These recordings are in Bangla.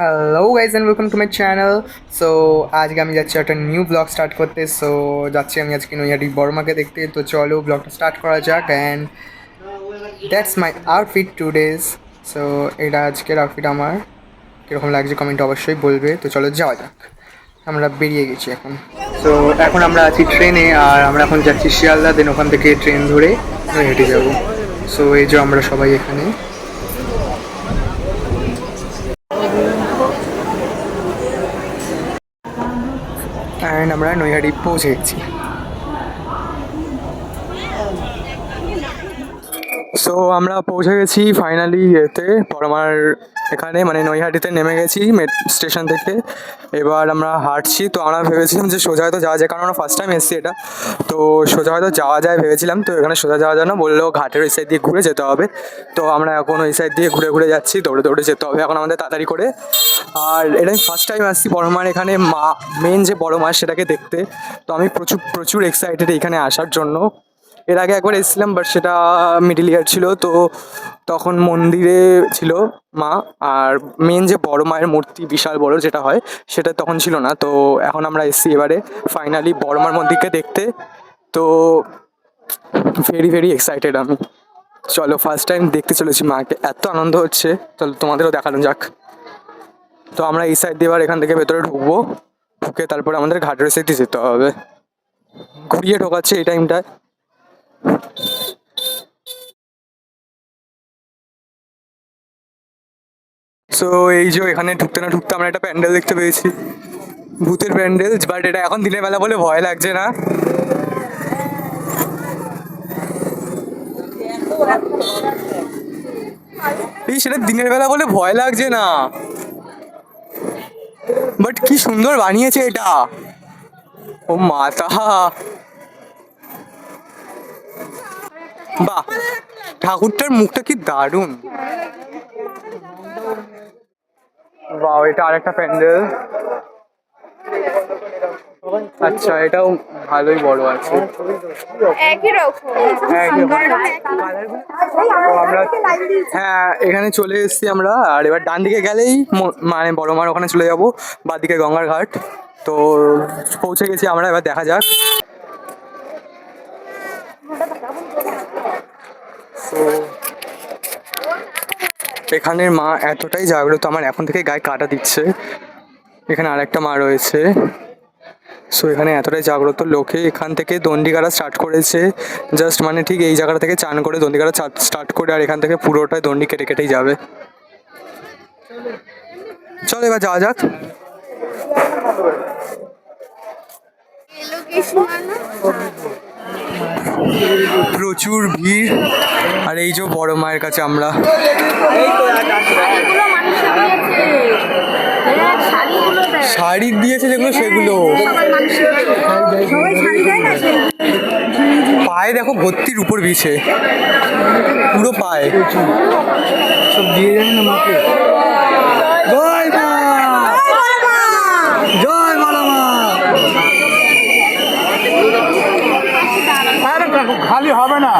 Hello guys and welcome to my channel. So আজকে আমি যাচ্ছি একটা নিউ ব্লগ স্টার্ট করতে। সো যাচ্ছি আমি আজকে নৈহাটি বড়মাকে দেখতে। তো চলো ব্লগটা স্টার্ট করা যাক। And that's my outfit today's. So এটা আজকের আউটফিট আমার। কীরকম লাগছে কমেন্ট অবশ্যই বলবে। তো চলো যাওয়া যাক, আমরা বেরিয়ে গেছি এখন। সো এখন আমরা আছি ট্রেনে, আর আমরা এখন যাচ্ছি শিয়ালদা, দেন ওখান থেকে ট্রেন ধরে নৈহাটি যাবো। সো এই যে আমরা সবাই এখানে। অ্যান্ড আমরা নৈহাটি পৌঁছে গেছি। সো আমরা পৌঁছে গেছি ফাইনালি এতে পরমার এখানে, মানে নৈহাটিতে নেমে গেছি স্টেশন থেকে। এবার আমরা হাঁটছি। তো আমরা ভেবেছিলাম যে সোজা হয়তো যাওয়া যায়, কারণ আমরা ফার্স্ট টাইম এসেছি এটা। তো সোজা হয়তো যাওয়া যায় ভেবেছিলাম, তো এখানে সোজা যাওয়া যায় না, বললেও ঘাটের ওই সাইড দিয়ে ঘুরে যেতে হবে। তো আমরা এখন ওই সাইড দিয়ে ঘুরে ঘুরে যাচ্ছি, দৌড়ে দৌড়ে যেতে হবে এখন আমাদের তাড়াতাড়ি করে। আর এটা আমি ফার্স্ট টাইম আসছি বড়মার এখানে, মেন যে বড় মাছ সেটাকে দেখতে। তো আমি প্রচুর প্রচুর এক্সাইটেড এখানে আসার জন্য। এর আগে একবার এসেছিলাম, বাট সেটা মিডিল ইয়ার ছিল, তো তখন মন্দিরে ছিল মা। আর মেন যে বড় মায়ের মূর্তি বিশাল বড় যেটা হয়, সেটা তখন ছিল না। তো এখন আমরা এসেছি এবারে ফাইনালি বড় মার মন্দিরকে দেখতে। তো ভেরি ভেরি এক্সাইটেড আমি। চলো ফার্স্ট টাইম দেখতে চলেছি মাকে, এত আনন্দ হচ্ছে। চলো তোমাদেরও দেখানো যাক। তো আমরা এই সাইড দিয়ে এবার এখান থেকে ভেতরে ঢুকবো, ঢুকে তারপরে আমাদের ঘাটের সাইডে যেতে হবে। ঘুরিয়ে ঢোকাচ্ছে এই টাইমটায়। সো এই যে এখানে ঢুকতে না ঢুকতে আমরা একটা প্যান্ডেল দেখতে পেয়েছি, ভূতের প্যান্ডেল। বাট এটা এখন দিনের বেলা বলে ভয় লাগছে না। এই সেটা দিনের বেলা বলে ভয় লাগছে না, বাট কি সুন্দর বানিয়েছে এটা। ও মাতা, বাহ, ঠাকুরটার মুখটা কি দারুণ। বাহ, এটা আরেকটা প্যান্ডেল। আচ্ছা, এটাও ভালোই বড় আছে। একই রকম। তো আমরা হ্যাঁ এখানে চলে এসেছি আমরা। আর এবার ডান দিকে গেলেই মানে বড় মার ওখানে চলে যাবো, বাঁদিকে গঙ্গার ঘাট। তো পৌঁছে গেছি আমরা, এবার দেখা যাক। তো এখানের মা এতটাই জাগ্রত, আমার এখন থেকে গায়ে কাঁটা দিচ্ছে। এখানে আরেকটা মা রয়েছে। সো এখানে এতটাই জাগ্রত, লোকে এখান থেকে দণ্ডিকারা স্টার্ট করেছে। জাস্ট মানে ঠিক এই জায়গাটা থেকে চান করে দণ্ডিকারা স্টার্ট করে, আর এখান থেকে পুরোটাই দণ্ডি কেটে কেটেই যাবে। চলো এবার যাওয়া যাক। প্রচুর ভিড়। আর এই যে বড় মায়ের কাছে আমরা। শাড়ি দিয়েছে যেগুলো, সেগুলো পায়ে দেখো ভর্তির উপর বিছে, পুরো পায়ে সব দিয়ে যাবে না মাকে। জয় মা, জয় বড় মা। খালি হবে না।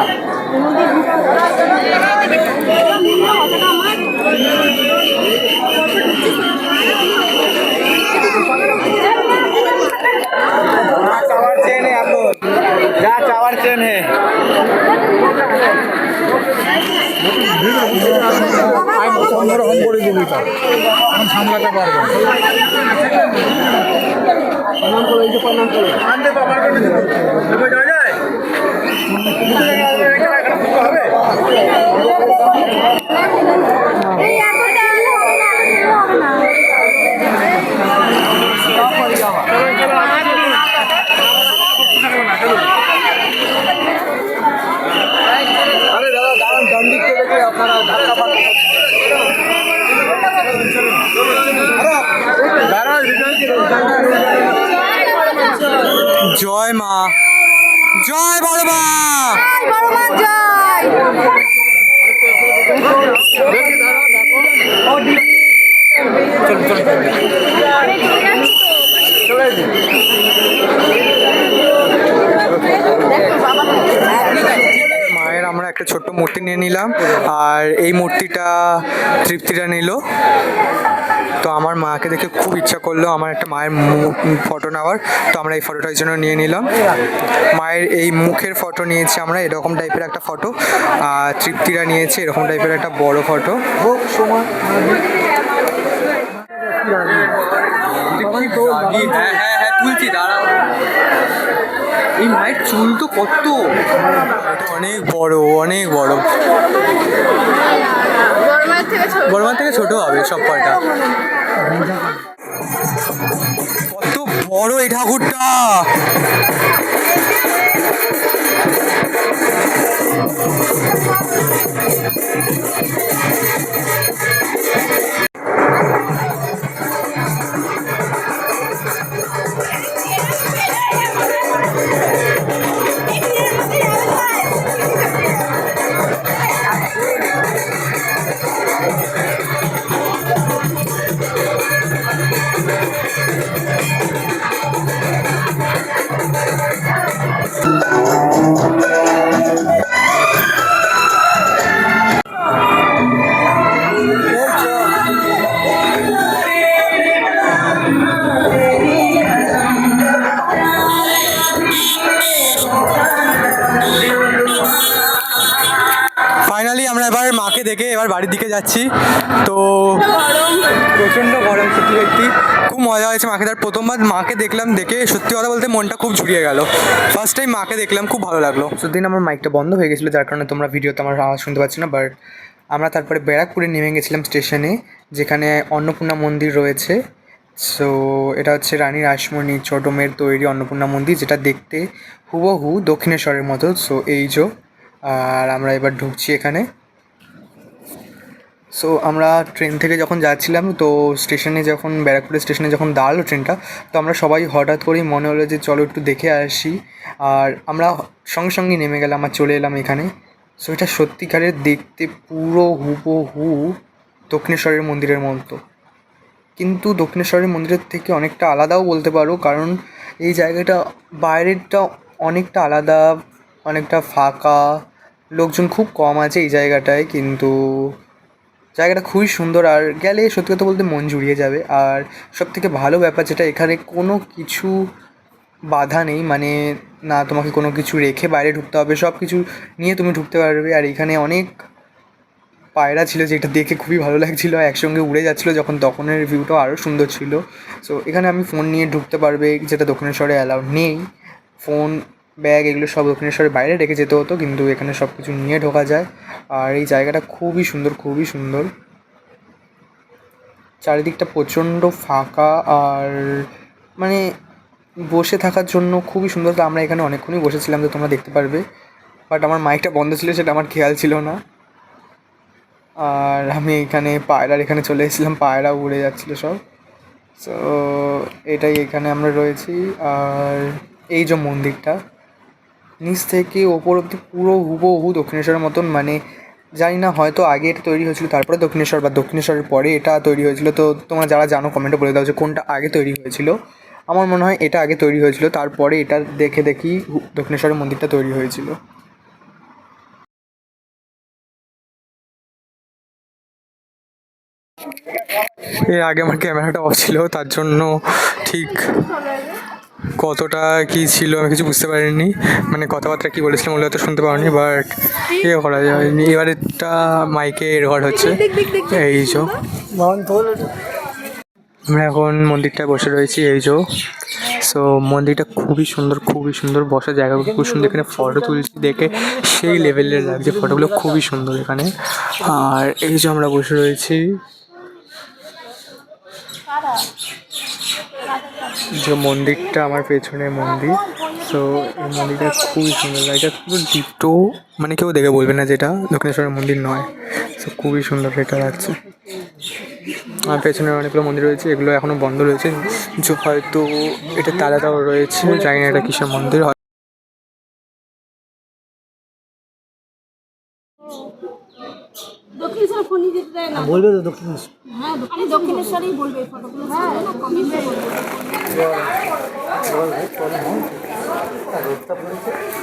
चावर चेन है आप लोग, जहाँ चावर चेन है। অন্যরকম করে দিবি, তার এখন সামলাতে পারবো। প্রণাম করে, এই যে প্রণাম করে আনতে তো আমার জন্য যাওয়া যায় হবে। আরে দাদা দাঁড়ান, ডান দিক থেকে আপনারা ধাক্কা পাচ্ছেন। জয় মা, জয় বড় মা, মায়ের আমরা একটা ছোট্ট মূর্তি নিয়ে নিলাম, আর এই মূর্তিটা তৃপ্তিটা নিল। তো আমার মাকে দেখে খুব ইচ্ছা করলো আমার একটা মায়ের ফটো নেওয়ার, তো আমরা এই ফটোটার জন্য নিয়ে নিলাম। মায়ের এই মুখের ফটো নিয়েছি আমরা, এরকম টাইপের একটা ফটো, আর তৃপ্তিরা নিয়েছে এরকম টাইপের একটা বড় ফটো। হ্যাঁ হ্যাঁ হ্যাঁ, তুলছি, দাঁড়াও। এই মায়ের চুল তো কত, এটা অনেক বড়, অনেক বড়। বড়মার থেকে ছোট হবে সব কয়টা। কত বড় এই ঠাকুরটা! ফাইনালি আমরা এবার মাকে দেখে এবার বাড়ির দিকে যাচ্ছি। তো প্রচণ্ড গরম, সত্যি সত্যি খুব মজা হয়েছে মাকে দেখার। প্রথমবার মাকে দেখলাম, দেখে সত্যি কথা বলতে মনটা খুব জুড়িয়ে গেল। ফার্স্ট টাইম মাকে দেখলাম, খুব ভালো লাগলো। সেদিন আমার মাইকটা বন্ধ হয়ে গেছিলো, যার কারণে তোমরা ভিডিওতে আমার আওয়াজ শুনতে পাচ্ছি না। বাট আমরা তারপরে ব্যারাকপুরে নেমে গেছিলাম স্টেশনে, যেখানে অন্নপূর্ণা মন্দির রয়েছে। সো এটা হচ্ছে রানী রাসমণি ছোটো মেয়ের তৈরি অন্নপূর্ণা মন্দির, যেটা দেখতে হুবহু দক্ষিণেশ্বরের মতো। সো এই যে, আর আমরা এবার ঢুকছি এখানে। সো আমরা ট্রেন থেকে যখন যাচ্ছিলাম, তো স্টেশনে যখন ব্যারাকপুরের স্টেশনে যখন দাঁড়ালো ট্রেনটা, তো আমরা সবাই হঠাৎ করেই মনে হলো যে চলো একটু দেখে আসি। আর আমরা সঙ্গে সঙ্গে নেমে গেলাম আর চলে এলাম এখানে। সো এটা সত্যিকারের দেখতে পুরো হুবহু দক্ষিণেশ্বরের মন্দিরের মতো, কিন্তু দক্ষিণেশ্বরের মন্দিরের থেকে অনেকটা আলাদাও বলতে পারো, কারণ এই জায়গাটা বাইরেরটা অনেকটা আলাদা, অনেকটা ফাঁকা, লোকজন খুব কম আছে এই জায়গাটায়, কিন্তু জায়গাটা খুবই সুন্দর। আর গেলে সত্যি কথা বলতে মন জুড়িয়ে যাবে। আর সবথেকে ভালো ব্যাপার যেটা, এখানে কোনো কিছু বাধা নেই, মানে না তোমাকে কোনো কিছু রেখে বাইরে ঢুকতে হবে, সব কিছু নিয়ে তুমি ঢুকতে পারবে। আর এখানে অনেক পায়রা ছিল, যেটা দেখে খুবই ভালো লাগছিলো, একসঙ্গে উড়ে যাচ্ছিলো যখন, তখনের ভিউটাও আরও সুন্দর ছিল। সো এখানে আমি ফোন নিয়ে ঢুকতে পারবে, যেটা দক্ষিণেশ্বরে অ্যালাউড নেই। ফোন, ব্যাগ এগুলো সব দক্ষিণেশ্বরের বাইরে রেখে যেতে হতো, কিন্তু এখানে সব কিছু নিয়ে ঢোকা যায়। আর এই জায়গাটা খুবই সুন্দর, খুবই সুন্দর। চারিদিকটা প্রচণ্ড ফাঁকা, আর মানে বসে থাকার জন্য খুবই সুন্দর। তো আমরা এখানে অনেকক্ষণই বসেছিলাম, তো তোমরা দেখতে পারবে। বাট আমার মাইকটা বন্ধ ছিল, সেটা আমার খেয়াল ছিল না। আর আমি এখানে পায়রার এখানে চলে এসেছিলাম, পায়রা উড়ে যাচ্ছিলো সব। সো এটাই, এখানে আমরা রয়েছি। আর এই যে মন্দিরটা, নিচ থেকে ওপর অব্দি পুরো হুবহু দক্ষিণেশ্বরের মতন, মানে জানি না হয়তো আগে এটা তৈরি হয়েছিল তারপরে দক্ষিণেশ্বর, বা দক্ষিণেশ্বরের পরে এটা তৈরি হয়েছিল। তো তোমরা যারা জানো কমেন্টে বলে দাও যে কোনটা আগে তৈরি হয়েছিল। আমার মনে হয় এটা আগে তৈরি হয়েছিল, তারপরে এটা দেখে দেখি দক্ষিণেশ্বরের মন্দিরটা তৈরি হয়েছিল। এর আগে আমার ক্যামেরাটা অফ ছিল, তার জন্য ঠিক কতটা কী ছিল আমি কিছু বুঝতে পারিনি, মানে কথাবার্তা কী বলেছিলাম ওগুলো হয়তো শুনতে পারিনি। বাট ইয়ে করা যায়নি, এবারেরটা মাইকে রেকর্ড হচ্ছে। এই যে আমরা এখন মন্দিরটায় বসে রয়েছি, এই যে। সো মন্দিরটা খুবই সুন্দর, খুবই সুন্দর, বসার জায়গাগুলো খুব সুন্দর। এখানে ফটো তুলছি, দেখে সেই লেভেলের লাগছে, ফটোগুলো খুবই সুন্দর এখানে। আর এই যে আমরা বসে রয়েছি, যে মন্দিরটা আমার পেছনে মন্দির। সো এই মন্দিরটা খুবই সুন্দর, এটা পুরো ডিটো, মানে কেউ দেখে বলবে না যেটা দক্ষিণেশ্বরের মন্দির নয়। সো খুবই সুন্দর এটা লাগছে। আমার পেছনে অনেকগুলো মন্দির রয়েছে, এগুলো এখনও বন্ধ রয়েছে, যে হয়তো এটা তালাটাও রয়েছে, জানি না এটা কিসের মন্দির। দক্ষিণেশ্বর ফোন নিয়ে যেতে দেয় না, বলবে তো দক্ষিণেশ্বর। হ্যাঁ, আমি দক্ষিণেশ্বরেই বলবে, ফটোগুলো না কমেন্টে বলবে।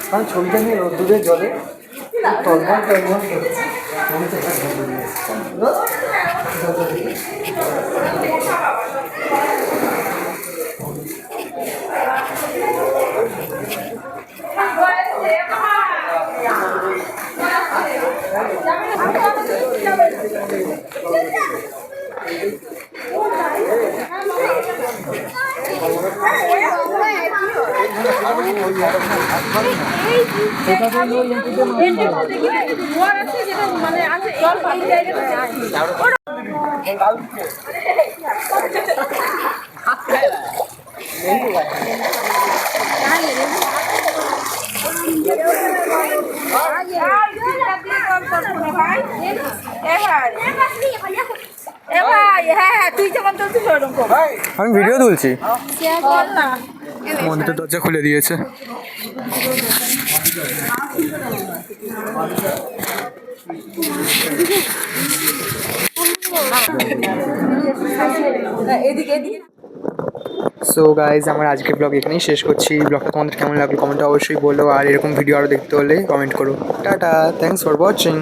কারণ ছবিটা নিয়ে রোদ্দুরে জলে হ্যাঁ তুই যেমন চলছিস ওরকম আমি ভিডিও তুলছি। বল না মন্দিরের দরজা খুলে দিয়েছে। সো গাইজ আমার আজকের ব্লগ এখানেই শেষ করছি। ব্লগটা তোমাদের কেমন লাগলো কমেন্টে অবশ্যই বলো, আর এরকম ভিডিও আরও দেখতে হলে কমেন্ট করো। Tata, thanks for watching.